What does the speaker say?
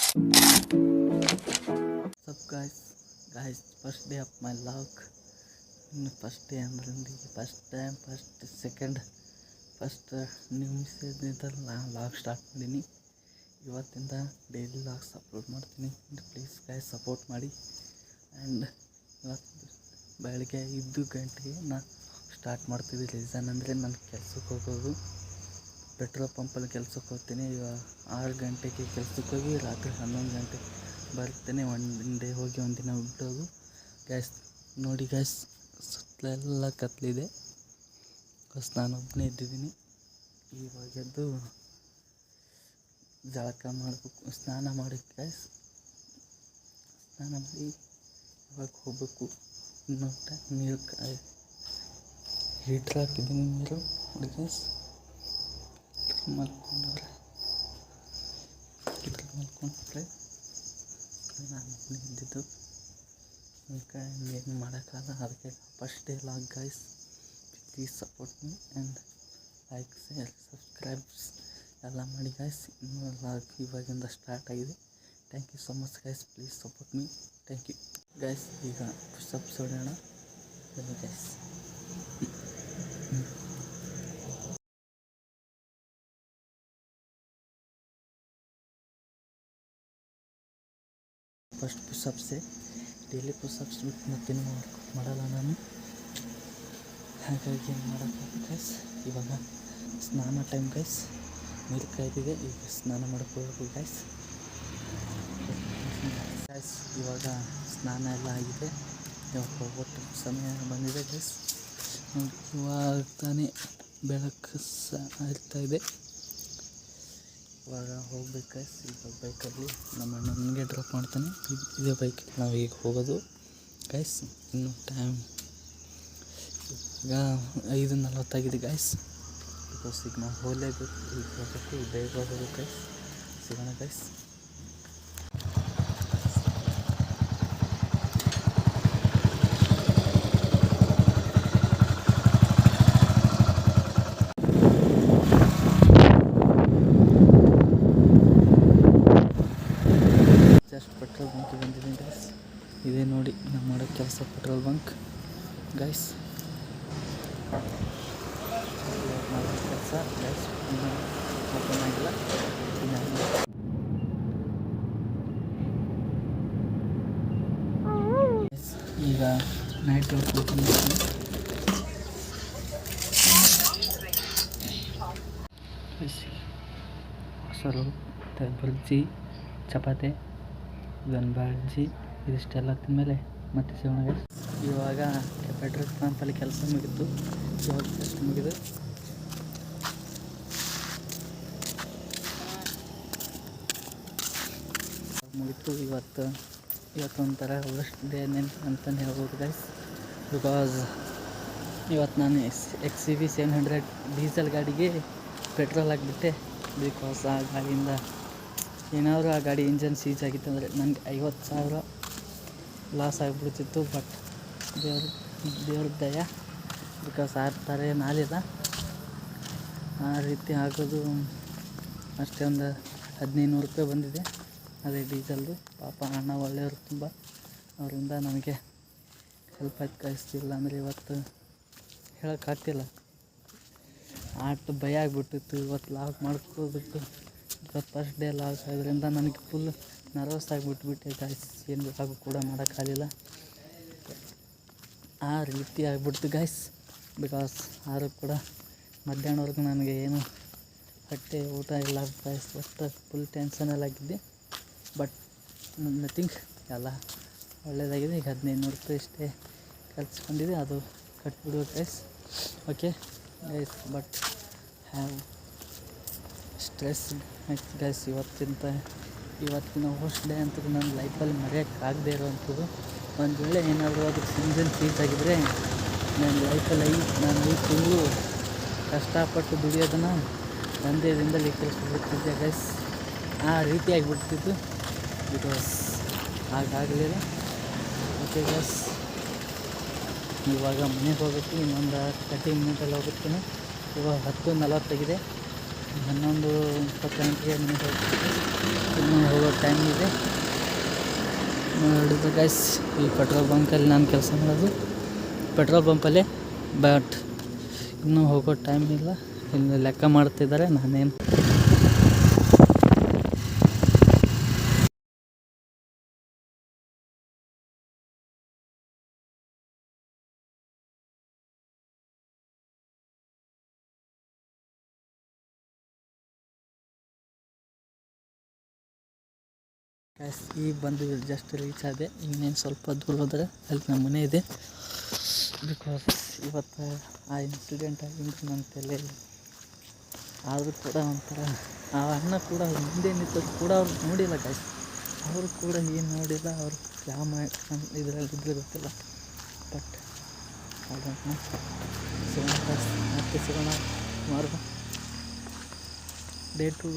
What's up guys, first day of my vlog. First day ಅಂದ್ರೆ first time first ನೀವು miss ಇದ್ದಿದ್ದಲ್ಲ log start ಮಾಡೀನಿ. ಇವತ್ತಿಂದ daily logs upload ಮಾಡ್ತೀನಿ. Please guys support ಮಾಡಿ. And ಇವತ್ತು ಬೆಳಗ್ಗೆ 5 ಗಂಟೆಗೆ ನಾನು ಸ್ಟಾರ್ಟ್ ಮಾಡ್ತಿದ್ದೆ. ರೀಸನ್ ಅಂದರೆ ನಾನು ಕೆಲ್ಸಕ್ಕೆ ಹೋಗೋದು, ಪೆಟ್ರೋಲ್ ಪಂಪಲ್ಲಿ ಕೆಲ್ಸಕ್ಕೆ ಹೋಗ್ತೀನಿ. ಇವಾಗ 6 ಗಂಟೆಗೆ ಕೆಲ್ಸಕ್ಕೆ ಹೋಗಿ ರಾತ್ರಿ 11 ಗಂಟೆಗೆ ಬರ್ತೇನೆ. ಒಂದು ಡೇ ಹೋಗಿ ಒಂದಿನ ಬಿಡೋದು. ಗ್ಯಾಸ್ ನೋಡಿ ಗ್ಯಾಸ್, ಸುತ್ತಲೆಲ್ಲ ಕತ್ಲಿದೆ. ನಾನೊಬ್ಬನೇ ಇದ್ದಿದ್ದೀನಿ. ಇವಾಗ ಎದ್ದು ಜಳಕ ಮಾಡಬೇಕು, ಸ್ನಾನ ಮಾಡೋಕ್ಕೆ ಗ್ಯಾಸ್. ಸ್ನಾನ ಮಾಡಿ ಇವಾಗ ಹೋಗಬೇಕು. ಇನ್ನೊಂದು ನೀರು ಹೀಟ್ರ್ ಹಾಕಿದ್ದೀನಿ. ನೀರು ನೋಡಿ ಗ್ಯಾಸ್, ಮಲ್ಕೊಂಡ್ರೆ ನಾನು ಇದ್ದಿದ್ದು. ಅದಕ್ಕೆ ಏನು ಮಾಡೋಕ್ಕಲ್ಲ. ಅದಕ್ಕೆ first day log guys. Please support me and like, share, subscribes ಎಲ್ಲ ಮಾಡಿ ಗೈಸ್. ಇನ್ನೂ ಲಾಗ್ ಇವಾಗಿಂದ ಸ್ಟಾರ್ಟ್ ಆಗಿದೆ. Thank you so much guys. Please support me. Thank you guys. ಈಗ ಪುಷಪ್ಸ್ ಹೊಡೆಯೋಣ ಬನ್ನಿ ಗೈಸ್. ಫಸ್ಟ್ ಪುಷಪ್ಸೇ, ಡೈಲಿ ಪುಷಪ್ಸ್ ಬಿಟ್ಟು ಮತ್ತೇನು ಮಾಡಲ್ಲ ನಾನು. ಹಾಗಾಗಿ ಏನು ಮಾಡೋಕ್ಕಾಗುತ್ತೆ ಗೈಸ್. ಇವಾಗ ಸ್ನಾನ ಟೈಮ್ ಗೈಸ್. ನೀರು ಕಾಯ್ದಿದೆ, ಈಗ ಸ್ನಾನ ಮಾಡ್ಕೋಬೇಕು ಗೈಸ್. ಇವಾಗ ಸ್ನಾನ ಎಲ್ಲ ಆಗಿದೆ. ಇವಾಗ ಹೋಗ್ಬಿಟ್ಟು ಸಮಯ ಬಂದಿದೆ ಗೈಸ್. ಇವಾಗ ತಾನೇ ಬೆಳಕು ಆಗ್ತಾಯಿದೆ. ಇವಾಗ ಹೋಗ್ಬೇಕು ಗೈಸ್. ಈಗ ಬೈಕಲ್ಲಿ ನಮ್ಮ ಅಣ್ಣ ನನಗೆ ಡ್ರಾಪ್ ಮಾಡ್ತಾನೆ. ಇದೇ ಬೈಕ್ ನಾವು ಈಗ ಹೋಗೋದು ಗೈಸ್. ಇನ್ನು ಟೈಮ್ ಈಗ 5:40 ಗೈಸ್. ಬಿಕಾಸ್ ಈಗ ನಾವು ಹೋಗಲೇಬೇಕು. ಈಗ ಹೋಗಬೇಕು, ಈಗ ಬೇಗ ಹೋಗಬೇಕು ಗೈಸ್. ಸಿಗೋಣ ಗೈಸ್. ಜಸ್ಟ್ ಪೆಟ್ರೋಲ್ ಬಂಕ್ ಬಂದಿದ್ದೀನಿ ಗೈಸ್. ಇದೇ ನೋಡಿ ನಾವು ಮಾಡೋ ಕೆಲಸ, ಪೆಟ್ರೋಲ್ ಬಂಕ್ ಗೈಸ್. ಮಾಡೋ ಕೆಲಸ ಗೈಸ್. ಓಪನ್ ಆಗಿಲ್ಲ. ಈಗ ನೈಟ್ ಓಪನ್ ಮಾಡ್ತೀನಿ. ಮೊಸರು ಮತ್ತು ಬಜ್ಜಿ, ಚಪಾತಿ, ಇದೊಂದು ಬಾಳ್ಜಿ, ಇದಿಷ್ಟೆಲ್ಲ ತಿಂದಮೇಲೆ ಮತ್ತೆ ಸಿಗೋಣ ಗೈಸ್. ಇವಾಗ ಪೆಟ್ರೋಲ್ ಪಂಪಲ್ಲಿ ಕೆಲಸ ಮುಗಿತು. ಇವಾಗ ಎಷ್ಟು ಮುಗಿದು ಇವತ್ತೊಂಥರ ವರ್ಸ್ಟ್ ಡೇ ಅಂತಲೇ ಹೇಳ್ಬೋದು ಗೈಸ್. ಬಿಕಾಸ್ ಇವತ್ತು ನಾನು XCV 700 ಡೀಸೆಲ್ ಗಾಡಿಗೆ ಪೆಟ್ರೋಲ್ ಹಾಕಿಬಿಟ್ಟೆ. ಬಿಕಾಸ್ ಆ ಗಾಡಿಯಿಂದ ಏನಾದರೂ ಆ ಗಾಡಿ ಇಂಜನ್ ಸೀಜ್ ಆಗಿತ್ತು ಅಂದರೆ ನನಗೆ 50,000 ಲಾಸ್ ಆಗಿಬಿಡ್ತಿತ್ತು. ಬಟ್ ದೇವ್ರ ದಯ, ಬಿಕಾಸ್ ಆ ಥರ ಏನಾಗಲಿಲ್ಲ. ಆ ರೀತಿ ಆಗೋದು ಅಷ್ಟೇ. ಒಂದು 1,500 ರೂಪಾಯಿ ಬಂದಿದೆ ಅದೇ ಡೀಸೆಲ್ದು. ಪಾಪ ಅಣ್ಣ ಒಳ್ಳೆಯವರು ತುಂಬ, ಅವರಿಂದ ನನಗೆ ಹೆಲ್ಪ್ ಆಯ್ತು ಕಳಿಸ್ತಿಲ್ಲ ಅಂದರೆ ಇವತ್ತು ಹೇಳೋಕ್ಕಾಗ್ತಿಲ್ಲ. ಆಟ ಭಯ ಆಗಿಬಿಟ್ಟಿತ್ತು. ಇವತ್ತು ಲಾಗ್ ಮಾಡ್ಕೋಬೇಕು. ಇವತ್ತು ಫಸ್ಟ್ ಡೇ ಲಾಗ್ ಆಗೋದ್ರಿಂದ ನನಗೆ ಫುಲ್ ನರ್ವಸ್ ಆಗಿಬಿಟ್ಬಿಟ್ಟೆ ಗಾಯ್ಸ್. ಏನು ಲಾಗು ಕೂಡ ಮಾಡೋಕ್ಕಾಗಲಿಲ್ಲ. ಆ ರೀತಿ ಆಗಿಬಿಡ್ತು ಗಾಯ್ಸ್. ಬಿಕಾಸ್ ಆದರೂ ಕೂಡ ಮಧ್ಯಾಹ್ನವರೆಗೂ ನನಗೆ ಏನು ಹೊಟ್ಟೆ ಊಟ ಇಲ್ಲ ಗಾಯ್ಸ್. ಒಟ್ಟು ಫುಲ್ ಟೆನ್ಷನಲ್ಲಾಗಿದ್ದೆ. ಬಟ್ ನಥಿಂಗ್, ಎಲ್ಲ ಒಳ್ಳೆಯದಾಗಿದೆ. ಈಗ 1,500 ರೂಪಾಯಿ ಇಷ್ಟೇ ಖರ್ಚ್ಕೊಂಡಿದೆ, ಅದು ಕಟ್ಬಿಡ್ಬೇಕು guys. Okay guys, but have stress ಆಯ್ತು ಗೈಸ್. ಇವತ್ತಿನ ಫಸ್ಟ್ ಡೇ ಅಂತ ನನ್ನ ಲೈಫಲ್ಲಿ ಮರೆಯೋಕ್ಕಾಗದೇ ಇರೋವಂಥದ್ದು. ಒಂದು ವೇಳೆ ಏನಾದರೂ ಅದಕ್ಕೆ ಇಂಜನ್ ಸೀಜ್ ಆಗಿದ್ದರೆ ನನ್ನ ಲೈಫಲ್ಲಿ ನಾನು 5 ತಿಂಗಳು ಕಷ್ಟಪಟ್ಟು ದುಡಿಯೋದನ್ನು ಒಂದೇ ದಿನದಲ್ಲಿ ಕಲಿಸ್ಬಿಡ್ತಿದ್ದೆ ಗೈಸ್. ಆ ರೀತಿ ಆಗಿಬಿಡ್ತಿತ್ತು. ಬಿಕಾಸ್ ಹಾಗಾಗಲಿಲ್ಲ. ಓಕೆ ಗೈಸ್, ಇವಾಗ ಮನೆಗೆ ಹೋಗ್ಬೇಕು. ಇನ್ನೊಂದು 30 ಮಿನಿಟಲ್ಲಿ ಹೋಗುತ್ತೇನೆ. ಇವಾಗ 10:40 ಆಗಿದೆ. 11:28ಗೆ ಮನೆಗೆ ಹೋಗ್ತೀವಿ. ಇನ್ನು ಹೋಗೋ ಟೈಮ್ ಇದೆ. ನೋಡಿದ್ರೆ ಗೈಸ್, ಈ ಪೆಟ್ರೋಲ್ ಬಂಕಲ್ಲಿ ನಾನು ಕೆಲಸ ಮಾಡೋದು ಪೆಟ್ರೋಲ್ ಬಂಪಲ್ಲೇ. ಬಟ್ ಇನ್ನೂ ಹೋಗೋ ಟೈಮ್ ಇಲ್ಲ. ಇನ್ನು ಲೆಕ್ಕ ಮಾಡ್ತಿದ್ದಾರೆ. ನಾನೇನು ಗೈಸ್, ಈಗ ಬಂದು ಜಸ್ಟ್ ರೀಚ್ ಆದೆ. ಇನ್ನೇನು ಸ್ವಲ್ಪ ದೂರ ಹೋದರೆ ಅಲ್ಲಿ ನಮ್ಮ ಮನೆ ಇದೆ. ಬಿಕಾಸ್ ಇವತ್ತು ಆ ಇನ್ಸಿಡೆಂಟ್ ಆಗಿದ್ದು ನನ್ನ ತಲೆಯಲ್ಲಿ. ಆದರೂ ಕೂಡ ಒಂಥರ ಆ ಅಣ್ಣ ಕೂಡ ಹಿಂದೆ ನಿಂತದ್ದು ಕೂಡ ಅವ್ರು ನೋಡಿಲ್ಲ ಗೈಸ್. ಅವರು ಕೂಡ ಏನು ನೋಡಿಲ್ಲ. ಅವರು ಯಾವ ಇದರಲ್ಲಿ ಇದ್ರೆ ಗೊತ್ತಿಲ್ಲ. ಬಟ್ ಅದನ್ನು ಸಿಗೋಣ ಗೈಸ್, ಮತ್ತೆ ಸಿಗೋಣ ಮಾರುವ ಡೇ ಟು